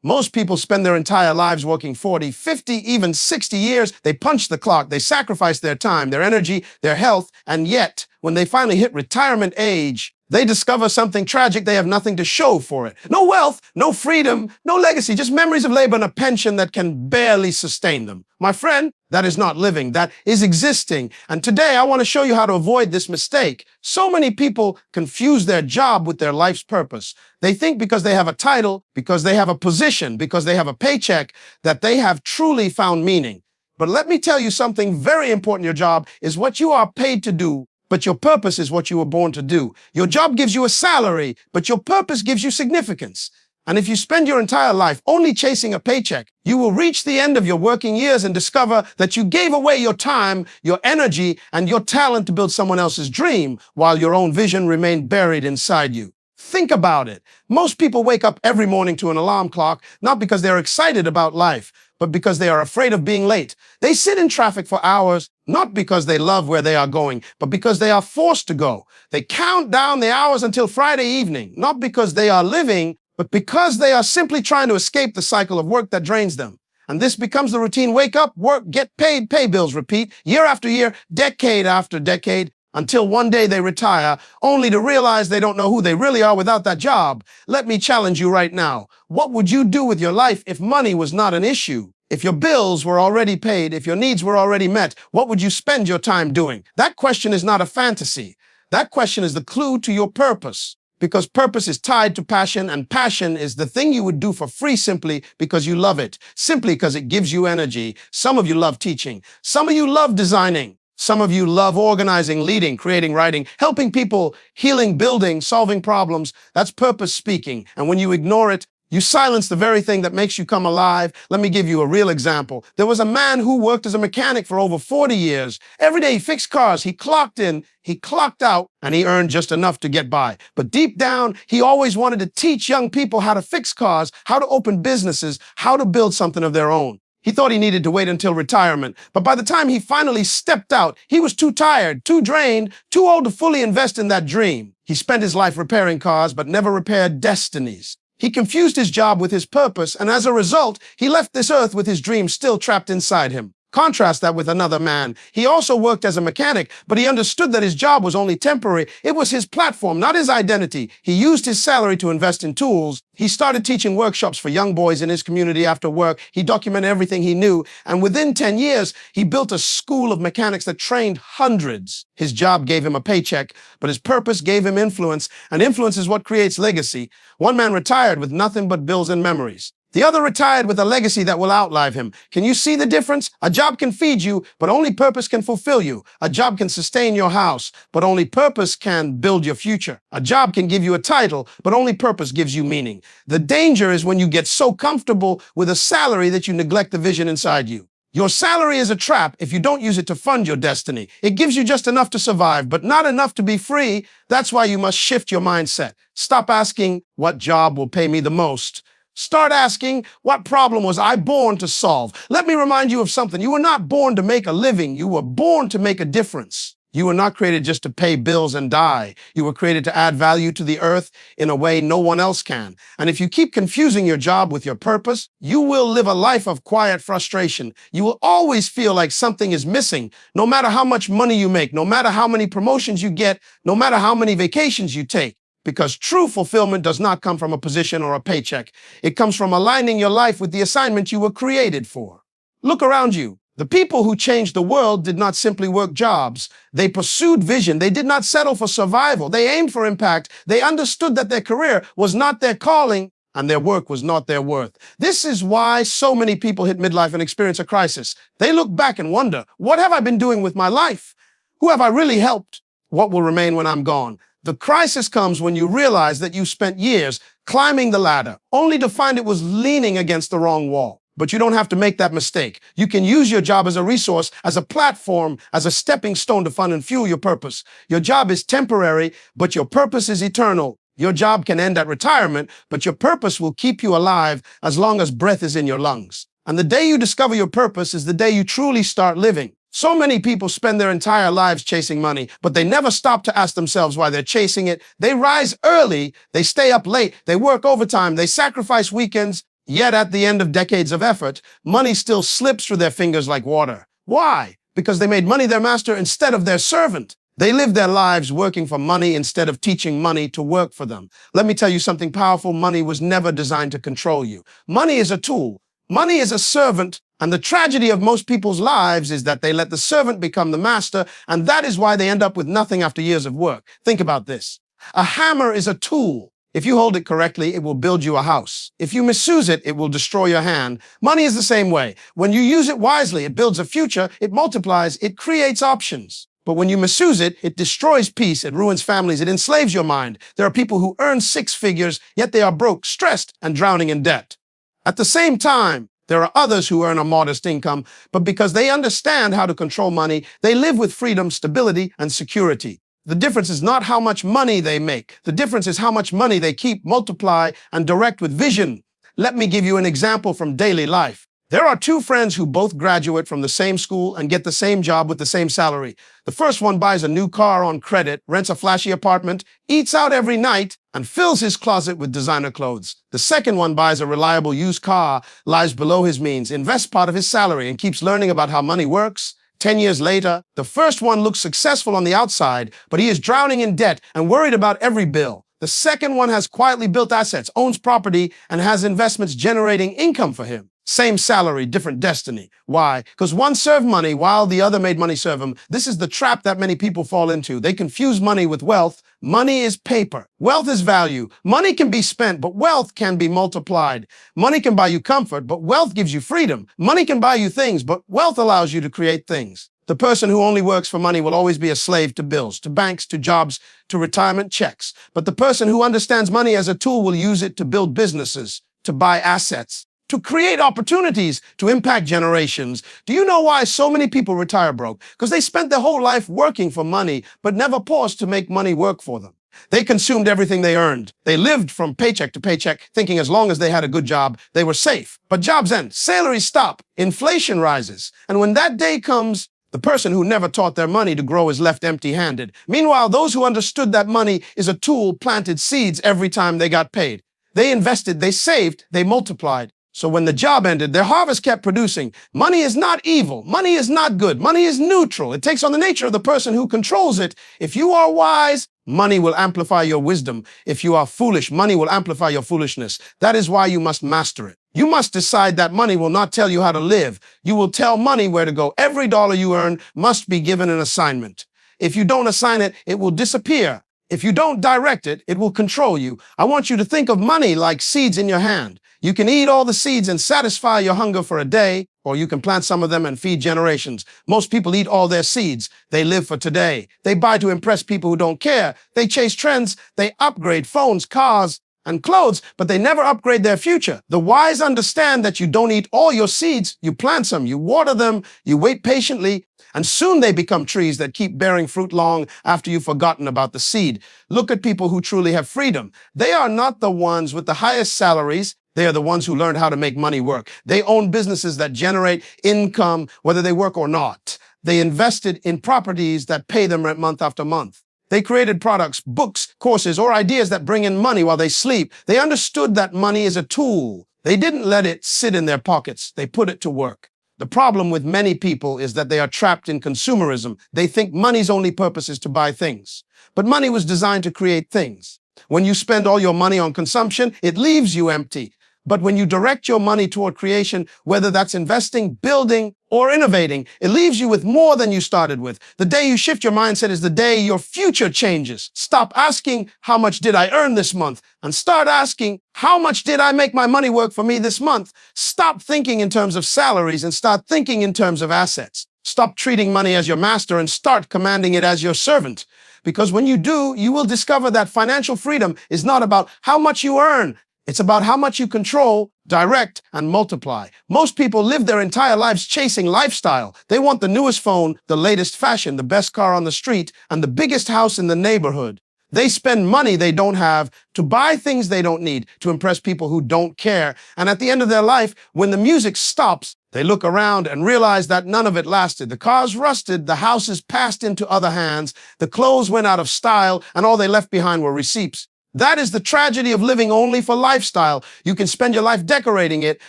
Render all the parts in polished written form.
Most people spend their entire lives working 40, 50, even 60 years. They punch the clock. They sacrifice their time, their energy, their health. And yet, when they finally hit retirement age, they discover something tragic. They have nothing to show for it. No wealth, no freedom, no legacy, just memories of labor and a pension that can barely sustain them. My friend, that is not living. That is existing. And today I want to show you how to avoid this mistake. So many people confuse their job with their life's purpose. They think because they have a title, because they have a position, because they have a paycheck, that they have truly found meaning. But let me tell you something very important. Your job is what you are paid to do, but your purpose is what you were born to do. Your job gives you a salary, but your purpose gives you significance. And if you spend your entire life only chasing a paycheck, you will reach the end of your working years and discover that you gave away your time, your energy, and your talent to build someone else's dream, while your own vision remained buried inside you. Think about it. Most people wake up every morning to an alarm clock, not because they're excited about life, but because they are afraid of being late. They sit in traffic for hours, not because they love where they are going, but because they are forced to go. They count down the hours until Friday evening, not because they are living, but because they are simply trying to escape the cycle of work that drains them. And this becomes the routine. Wake up, work, get paid, pay bills, repeat, year after year, decade after decade, until one day they retire, only to realize they don't know who they really are without that job. Let me challenge you right now. What would you do with your life if money was not an issue? If your bills were already paid, if your needs were already met, what would you spend your time doing? That question is not a fantasy. That question is the clue to your purpose. Because purpose is tied to passion, and passion is the thing you would do for free simply because you love it, simply because it gives you energy. Some of you love teaching. Some of you love designing. Some of you love organizing, leading, creating, writing, helping people, healing, building, solving problems. That's purpose speaking. And when you ignore it, you silence the very thing that makes you come alive. Let me give you a real example. There was a man who worked as a mechanic for over 40 years. Every day he fixed cars. He clocked in, he clocked out, and he earned just enough to get by. But deep down, he always wanted to teach young people how to fix cars, how to open businesses, how to build something of their own. He thought he needed to wait until retirement. But by the time he finally stepped out, he was too tired, too drained, too old to fully invest in that dream. He spent his life repairing cars, but never repaired destinies. He confused his job with his purpose, and as a result, he left this earth with his dream still trapped inside him. Contrast that with another man. He also worked as a mechanic, but he understood that his job was only temporary. It was his platform, not his identity. He used his salary to invest in tools. He started teaching workshops for young boys in his community after work. He documented everything he knew, and within 10 years, he built a school of mechanics that trained hundreds. His job gave him a paycheck, but his purpose gave him influence, and influence is what creates legacy. One man retired with nothing but bills and memories. The other retired with a legacy that will outlive him. Can you see the difference? A job can feed you, but only purpose can fulfill you. A job can sustain your house, but only purpose can build your future. A job can give you a title, but only purpose gives you meaning. The danger is when you get so comfortable with a salary that you neglect the vision inside you. Your salary is a trap if you don't use it to fund your destiny. It gives you just enough to survive, but not enough to be free. That's why you must shift your mindset. Stop asking, what job will pay me the most? Start asking, what problem was I born to solve? Let me remind you of something. You were not born to make a living. You were born to make a difference. You were not created just to pay bills and die. You were created to add value to the earth in a way no one else can. And if you keep confusing your job with your purpose, you will live a life of quiet frustration. You will always feel like something is missing, no matter how much money you make, no matter how many promotions you get, no matter how many vacations you take. Because true fulfillment does not come from a position or a paycheck. It comes from aligning your life with the assignment you were created for. Look around you. The people who changed the world did not simply work jobs. They pursued vision. They did not settle for survival. They aimed for impact. They understood that their career was not their calling and their work was not their worth. This is why so many people hit midlife and experience a crisis. They look back and wonder, what have I been doing with my life? Who have I really helped? What will remain when I'm gone? The crisis comes when you realize that you spent years climbing the ladder, only to find it was leaning against the wrong wall. But you don't have to make that mistake. You can use your job as a resource, as a platform, as a stepping stone to fund and fuel your purpose. Your job is temporary, but your purpose is eternal. Your job can end at retirement, but your purpose will keep you alive as long as breath is in your lungs. And the day you discover your purpose is the day you truly start living. So many people spend their entire lives chasing money, but they never stop to ask themselves why they're chasing it. They rise early, they stay up late, they work overtime, they sacrifice weekends, Yet at the end of decades of effort, money still slips through their fingers like water. Why? Because they made money their master instead of their servant. They live their lives working for money instead of teaching money to work for them. Let me tell you something powerful. Money was never designed to control you. Money is a tool. Money is a servant. And the tragedy of most people's lives is that they let the servant become the master, and that is why they end up with nothing after years of work. Think about this. A hammer is a tool. If you hold it correctly, it will build you a house. If you misuse it, it will destroy your hand. Money is the same way. When you use it wisely, it builds a future, it multiplies, it creates options. But when you misuse it, it destroys peace, it ruins families, it enslaves your mind. There are people who earn six figures, yet they are broke, stressed, and drowning in debt. At the same time, there are others who earn a modest income, but because they understand how to control money, they live with freedom, stability, and security. The difference is not how much money they make. The difference is how much money they keep, multiply, and direct with vision. Let me give you an example from daily life. There are two friends who both graduate from the same school and get the same job with the same salary. The first one buys a new car on credit, rents a flashy apartment, eats out every night, and fills his closet with designer clothes. The second one buys a reliable used car, lives below his means, invests part of his salary, and keeps learning about how money works. 10 years later, the first one looks successful on the outside, but he is drowning in debt and worried about every bill. The second one has quietly built assets, owns property, and has investments generating income for him. Same salary, different destiny. Why? Because one served money while the other made money serve him. This is the trap that many people fall into. They confuse money with wealth. Money is paper. Wealth is value. Money can be spent, but wealth can be multiplied. Money can buy you comfort, but wealth gives you freedom. Money can buy you things, but wealth allows you to create things. The person who only works for money will always be a slave to bills, to banks, to jobs, to retirement checks. But the person who understands money as a tool will use it to build businesses, to buy assets, to create opportunities, to impact generations. Do you know why so many people retire broke? Because they spent their whole life working for money, but never paused to make money work for them. They consumed everything they earned. They lived from paycheck to paycheck, thinking as long as they had a good job, they were safe. But jobs end, salaries stop, inflation rises. And when that day comes, the person who never taught their money to grow is left empty-handed. Meanwhile, those who understood that money is a tool planted seeds every time they got paid. They invested, they saved, they multiplied. So when the job ended, their harvest kept producing. Money is not evil. Money is not good. Money is neutral. It takes on the nature of the person who controls it. If you are wise, money will amplify your wisdom. If you are foolish, money will amplify your foolishness. That is why you must master it. You must decide that money will not tell you how to live. You will tell money where to go. Every dollar you earn must be given an assignment. If you don't assign it, it will disappear. If you don't direct it, it will control you. I want you to think of money like seeds in your hand. You can eat all the seeds and satisfy your hunger for a day, or you can plant some of them and feed generations. Most people eat all their seeds. They live for today. They buy to impress people who don't care. They chase trends. They upgrade phones, cars, and clothes, but they never upgrade their future. The wise understand that you don't eat all your seeds. You plant some, you water them, you wait patiently, and soon they become trees that keep bearing fruit long after you've forgotten about the seed. Look at people who truly have freedom. They are not the ones with the highest salaries. They are the ones who learned how to make money work. They own businesses that generate income, whether they work or not. They invested in properties that pay them rent month after month. They created products, books, courses, or ideas that bring in money while they sleep. They understood that money is a tool. They didn't let it sit in their pockets. They put it to work. The problem with many people is that they are trapped in consumerism. They think money's only purpose is to buy things. But money was designed to create things. When you spend all your money on consumption, it leaves you empty. But when you direct your money toward creation, whether that's investing, building, or innovating, it leaves you with more than you started with. The day you shift your mindset is the day your future changes. Stop asking, how much did I earn this month? And start asking, how much did I make my money work for me this month? Stop thinking in terms of salaries and start thinking in terms of assets. Stop treating money as your master and start commanding it as your servant. Because when you do, you will discover that financial freedom is not about how much you earn. It's about how much you control, direct, and multiply. Most people live their entire lives chasing lifestyle. They want the newest phone, the latest fashion, the best car on the street, and the biggest house in the neighborhood. They spend money they don't have to buy things they don't need, to impress people who don't care. And at the end of their life, when the music stops, they look around and realize that none of it lasted. The car's rusted, the houses passed into other hands, the clothes went out of style, and all they left behind were receipts. That is the tragedy of living only for lifestyle. You can spend your life decorating it,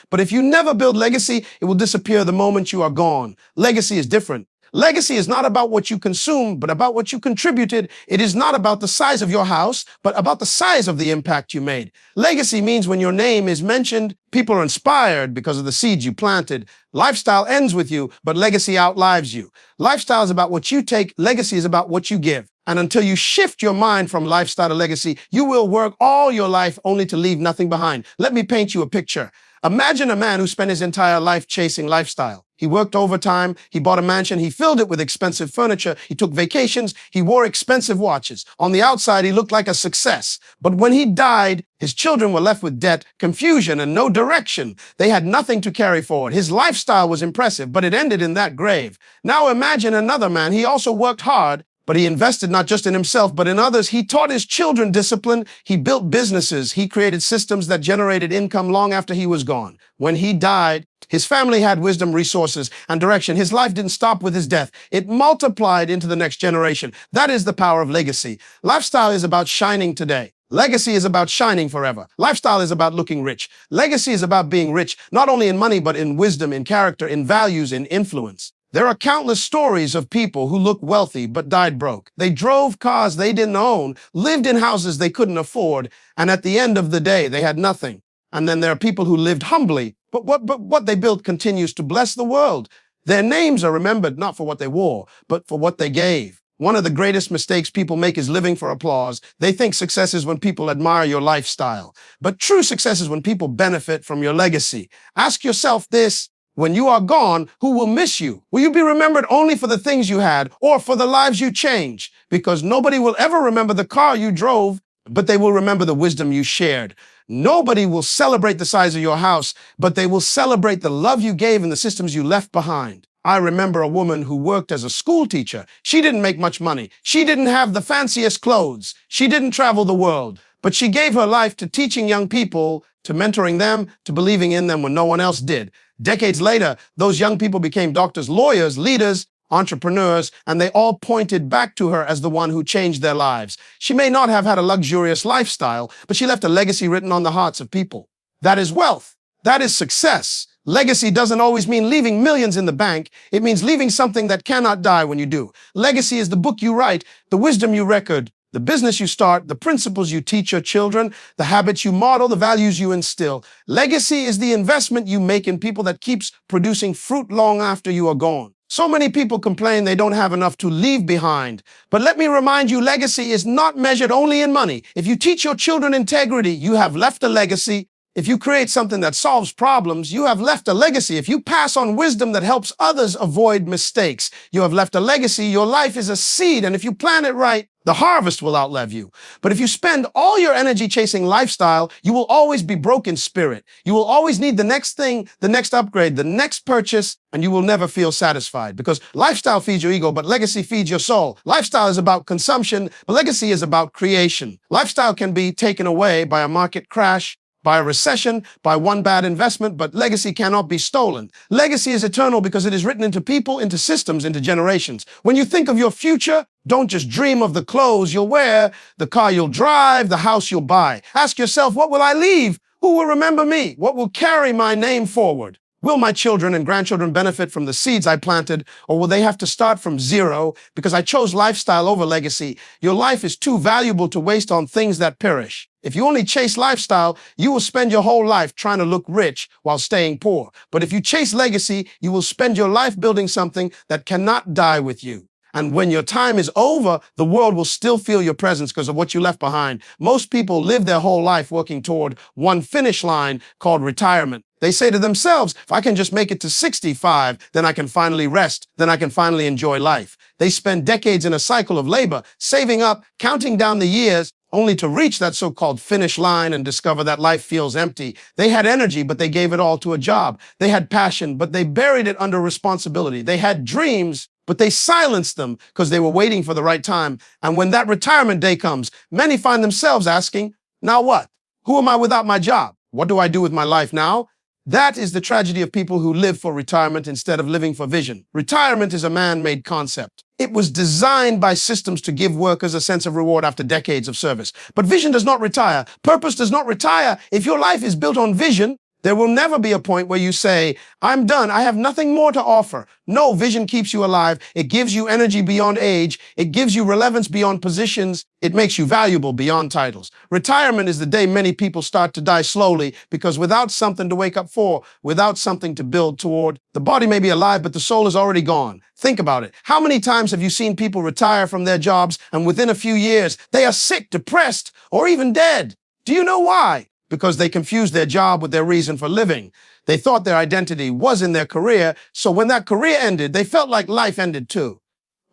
but if you never build legacy, it will disappear the moment you are gone. Legacy is different. Legacy is not about what you consume, but about what you contributed. It is not about the size of your house, but about the size of the impact you made. Legacy means when your name is mentioned, people are inspired because of the seeds you planted. Lifestyle ends with you, but legacy outlives you. Lifestyle is about what you take. Legacy is about what you give. And until you shift your mind from lifestyle to legacy, you will work all your life only to leave nothing behind. Let me paint you a picture. Imagine a man who spent his entire life chasing lifestyle. He worked overtime, he bought a mansion, he filled it with expensive furniture, he took vacations, he wore expensive watches. On the outside, he looked like a success. But when he died, his children were left with debt, confusion, and no direction. They had nothing to carry forward. His lifestyle was impressive, but it ended in that grave. Now imagine another man. He also worked hard, but he invested not just in himself, but in others. He taught his children discipline. He built businesses. He created systems that generated income long after he was gone. When he died, his family had wisdom, resources, and direction. His life didn't stop with his death. It multiplied into the next generation. That is the power of legacy. Lifestyle is about shining today. Legacy is about shining forever. Lifestyle is about looking rich. Legacy is about being rich, not only in money, but in wisdom, in character, in values, in influence. There are countless stories of people who looked wealthy but died broke. They drove cars they didn't own, lived in houses they couldn't afford, and at the end of the day, they had nothing. And then there are people who lived humbly, but what they built continues to bless the world. Their names are remembered not for what they wore, but for what they gave. One of the greatest mistakes people make is living for applause. They think success is when people admire your lifestyle. But true success is when people benefit from your legacy. Ask yourself this. When you are gone, who will miss you? Will you be remembered only for the things you had or for the lives you changed? Because nobody will ever remember the car you drove, but they will remember the wisdom you shared. Nobody will celebrate the size of your house, but they will celebrate the love you gave and the systems you left behind. I remember a woman who worked as a school teacher. She didn't make much money. She didn't have the fanciest clothes. She didn't travel the world, but she gave her life to teaching young people, to mentoring them, to believing in them when no one else did. Decades later, those young people became doctors, lawyers, leaders, entrepreneurs, and they all pointed back to her as the one who changed their lives. She may not have had a luxurious lifestyle, but she left a legacy written on the hearts of people. That is wealth. That is success. Legacy doesn't always mean leaving millions in the bank. It means leaving something that cannot die when you do. Legacy is the book you write, the wisdom you record, the business you start, the principles you teach your children, the habits you model, the values you instill. Legacy is the investment you make in people that keeps producing fruit long after you are gone. So many people complain they don't have enough to leave behind. But let me remind you, legacy is not measured only in money. If you teach your children integrity, you have left a legacy. If you create something that solves problems, you have left a legacy. If you pass on wisdom that helps others avoid mistakes, you have left a legacy. Your life is a seed, and if you plant it right, the harvest will outlive you. But if you spend all your energy chasing lifestyle, you will always be broke in spirit. You will always need the next thing, the next upgrade, the next purchase, and you will never feel satisfied because lifestyle feeds your ego, but legacy feeds your soul. Lifestyle is about consumption, but legacy is about creation. Lifestyle can be taken away by a market crash, by a recession, by one bad investment, but legacy cannot be stolen. Legacy is eternal because it is written into people, into systems, into generations. When you think of your future, don't just dream of the clothes you'll wear, the car you'll drive, the house you'll buy. Ask yourself, what will I leave? Who will remember me? What will carry my name forward? Will my children and grandchildren benefit from the seeds I planted, or will they have to start from zero because I chose lifestyle over legacy? Your life is too valuable to waste on things that perish. If you only chase lifestyle, you will spend your whole life trying to look rich while staying poor. But if you chase legacy, you will spend your life building something that cannot die with you. And when your time is over, the world will still feel your presence because of what you left behind. Most people live their whole life working toward one finish line called retirement. They say to themselves, if I can just make it to 65, then I can finally rest, then I can finally enjoy life. They spend decades in a cycle of labor, saving up, counting down the years, only to reach that so-called finish line and discover that life feels empty. They had energy, but they gave it all to a job. They had passion, but they buried it under responsibility. They had dreams, but they silenced them because they were waiting for the right time. And when that retirement day comes, many find themselves asking, now what? Who am I without my job? What do I do with my life now? That is the tragedy of people who live for retirement instead of living for vision. Retirement is a man-made concept. It was designed by systems to give workers a sense of reward after decades of service. But vision does not retire. Purpose does not retire. If your life is built on vision, there will never be a point where you say, I'm done. I have nothing more to offer. No, vision keeps you alive. It gives you energy beyond age. It gives you relevance beyond positions. It makes you valuable beyond titles. Retirement is the day many people start to die slowly because without something to wake up for, without something to build toward, the body may be alive, but the soul is already gone. Think about it. How many times have you seen people retire from their jobs and within a few years, they are sick, depressed, or even dead? Do you know why? Because they confused their job with their reason for living. They thought their identity was in their career, so when that career ended, they felt like life ended too.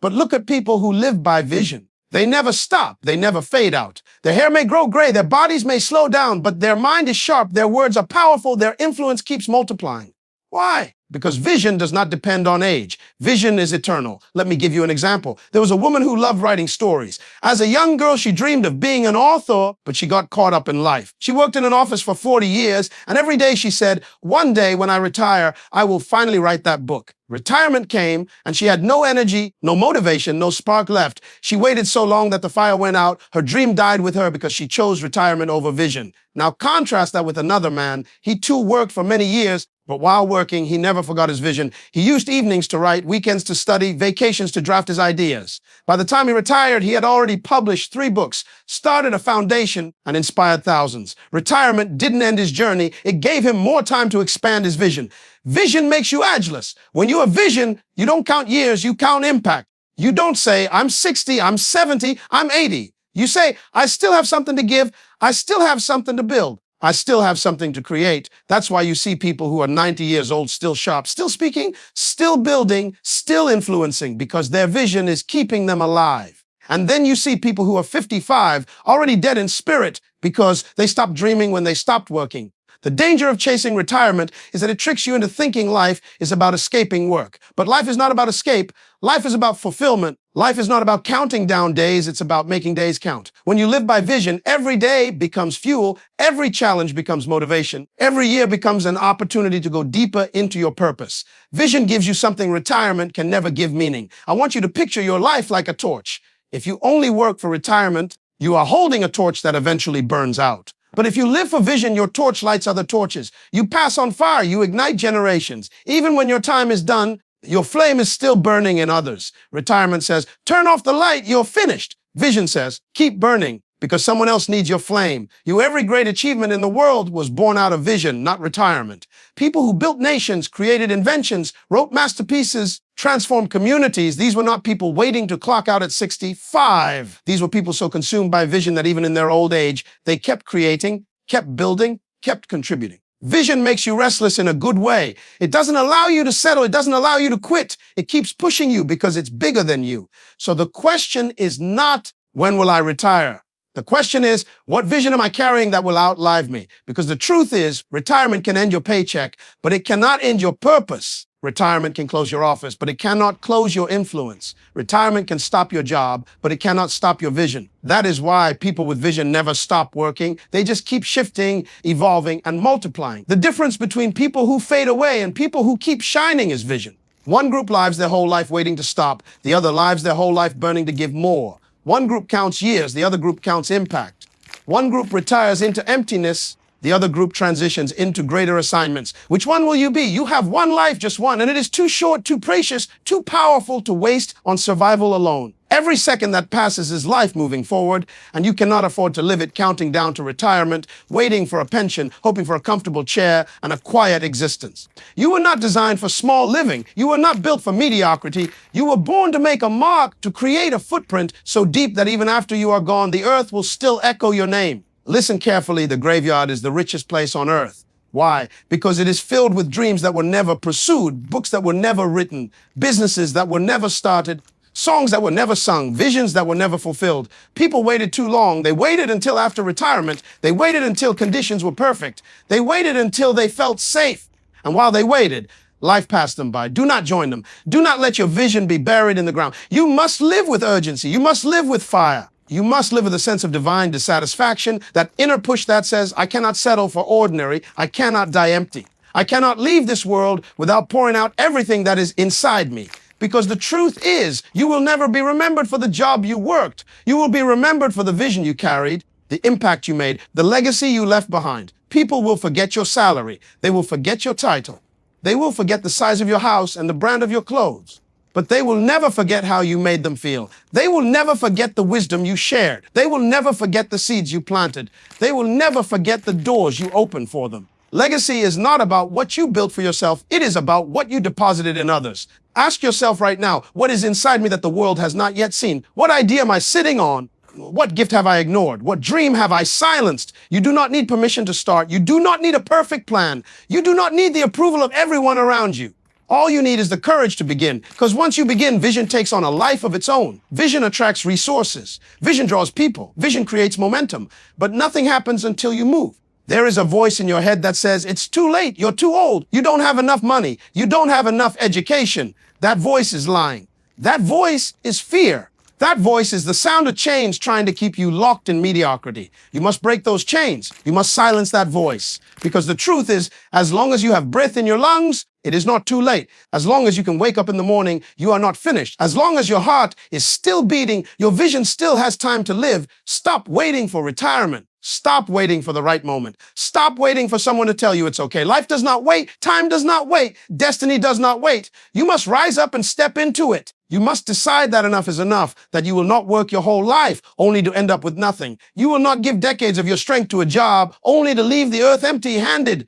But look at people who live by vision. They never stop. They never fade out. Their hair may grow gray, their bodies may slow down, but their mind is sharp, their words are powerful, their influence keeps multiplying. Why? Because vision does not depend on age. Vision is eternal. Let me give you an example. There was a woman who loved writing stories. As a young girl, she dreamed of being an author, but she got caught up in life. She worked in an office for 40 years, and every day she said, one day when I retire, I will finally write that book. Retirement came, and she had no energy, no motivation, no spark left. She waited so long that the fire went out. Her dream died with her because she chose retirement over vision. Now contrast that with another man. He too worked for many years, but while working, he never forgot his vision. He used evenings to write, weekends to study, vacations to draft his ideas. By the time he retired, he had already published 3 books, started a foundation, and inspired thousands. Retirement didn't end his journey. It gave him more time to expand his vision. Vision makes you agilous. When you have vision, you don't count years, you count impact. You don't say, I'm 60, I'm 70, I'm 80. You say, I still have something to give, I still have something to build. I still have something to create. That's why you see people who are 90 years old still sharp, still speaking, still building, still influencing, because their vision is keeping them alive. And then you see people who are 55 already dead in spirit because they stopped dreaming when they stopped working. The danger of chasing retirement is that it tricks you into thinking life is about escaping work. But life is not about escape. Life is about fulfillment. Life is not about counting down days. It's about making days count. When you live by vision, every day becomes fuel. Every challenge becomes motivation. Every year becomes an opportunity to go deeper into your purpose. Vision gives you something retirement can never give meaning. I want you to picture your life like a torch. If you only work for retirement, you are holding a torch that eventually burns out. But if you live for vision, your torch lights other torches. You pass on fire, you ignite generations. Even when your time is done, your flame is still burning in others. Retirement says, turn off the light, you're finished. Vision says, keep burning because someone else needs your flame. Every great achievement in the world was born out of vision, not retirement. People who built nations, created inventions, wrote masterpieces, transformed communities. These were not people waiting to clock out at 65. These were people so consumed by vision that even in their old age, they kept creating, kept building, kept contributing. Vision makes you restless in a good way. It doesn't allow you to settle. It doesn't allow you to quit. It keeps pushing you because it's bigger than you. So the question is not, when will I retire? The question is, what vision am I carrying that will outlive me? Because the truth is, retirement can end your paycheck, but it cannot end your purpose. Retirement can close your office, but it cannot close your influence. Retirement can stop your job, but it cannot stop your vision. That is why people with vision never stop working. They just keep shifting, evolving, and multiplying. The difference between people who fade away and people who keep shining is vision. One group lives their whole life waiting to stop. The other lives their whole life burning to give more. One group counts years, the other group counts impact. One group retires into emptiness, the other group transitions into greater assignments. Which one will you be? You have one life, just one, and it is too short, too precious, too powerful to waste on survival alone. Every second that passes is life moving forward, and you cannot afford to live it counting down to retirement, waiting for a pension, hoping for a comfortable chair and a quiet existence. You were not designed for small living. You were not built for mediocrity. You were born to make a mark, to create a footprint so deep that even after you are gone, the earth will still echo your name. Listen carefully, the graveyard is the richest place on earth. Why? Because it is filled with dreams that were never pursued, books that were never written, businesses that were never started, songs that were never sung, visions that were never fulfilled. People waited too long. They waited until after retirement. They waited until conditions were perfect. They waited until they felt safe. And while they waited, life passed them by. Do not join them. Do not let your vision be buried in the ground. You must live with urgency. You must live with fire. You must live with a sense of divine dissatisfaction, that inner push that says, I cannot settle for ordinary. I cannot die empty. I cannot leave this world without pouring out everything that is inside me. Because the truth is, you will never be remembered for the job you worked. You will be remembered for the vision you carried, the impact you made, the legacy you left behind. People will forget your salary. They will forget your title. They will forget the size of your house and the brand of your clothes. But they will never forget how you made them feel. They will never forget the wisdom you shared. They will never forget the seeds you planted. They will never forget the doors you opened for them. Legacy is not about what you built for yourself. It is about what you deposited in others. Ask yourself right now, what is inside me that the world has not yet seen? What idea am I sitting on? What gift have I ignored? What dream have I silenced? You do not need permission to start. You do not need a perfect plan. You do not need the approval of everyone around you. All you need is the courage to begin, because once you begin, vision takes on a life of its own. Vision attracts resources. Vision draws people. Vision creates momentum. But nothing happens until you move. There is a voice in your head that says, it's too late, you're too old, you don't have enough money, you don't have enough education. That voice is lying. That voice is fear. That voice is the sound of chains trying to keep you locked in mediocrity. You must break those chains. You must silence that voice. Because the truth is, as long as you have breath in your lungs, it is not too late. As long as you can wake up in the morning, you are not finished. As long as your heart is still beating, your vision still has time to live. Stop waiting for retirement. Stop waiting for the right moment. Stop waiting for someone to tell you it's okay. Life does not wait. Time does not wait. Destiny does not wait. You must rise up and step into it. You must decide that enough is enough, that you will not work your whole life only to end up with nothing. You will not give decades of your strength to a job only to leave the earth empty-handed.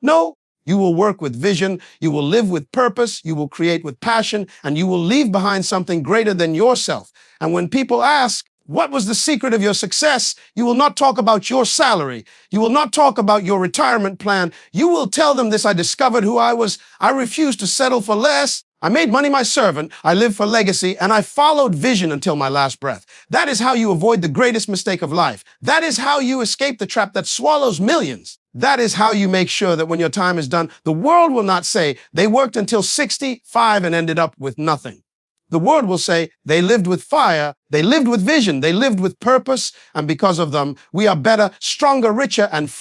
No, you will work with vision, you will live with purpose, you will create with passion, and you will leave behind something greater than yourself. And when people ask, what was the secret of your success? You will not talk about your salary. You will not talk about your retirement plan. You will tell them this: I discovered who I was. I refused to settle for less. I made money my servant. I lived for legacy, and I followed vision until my last breath. That is how you avoid the greatest mistake of life. That is how you escape the trap that swallows millions. That is how you make sure that when your time is done, the world will not say they worked until 65 and ended up with nothing. The world will say they lived with fire, they lived with vision, they lived with purpose, and because of them, we are better, stronger, richer, and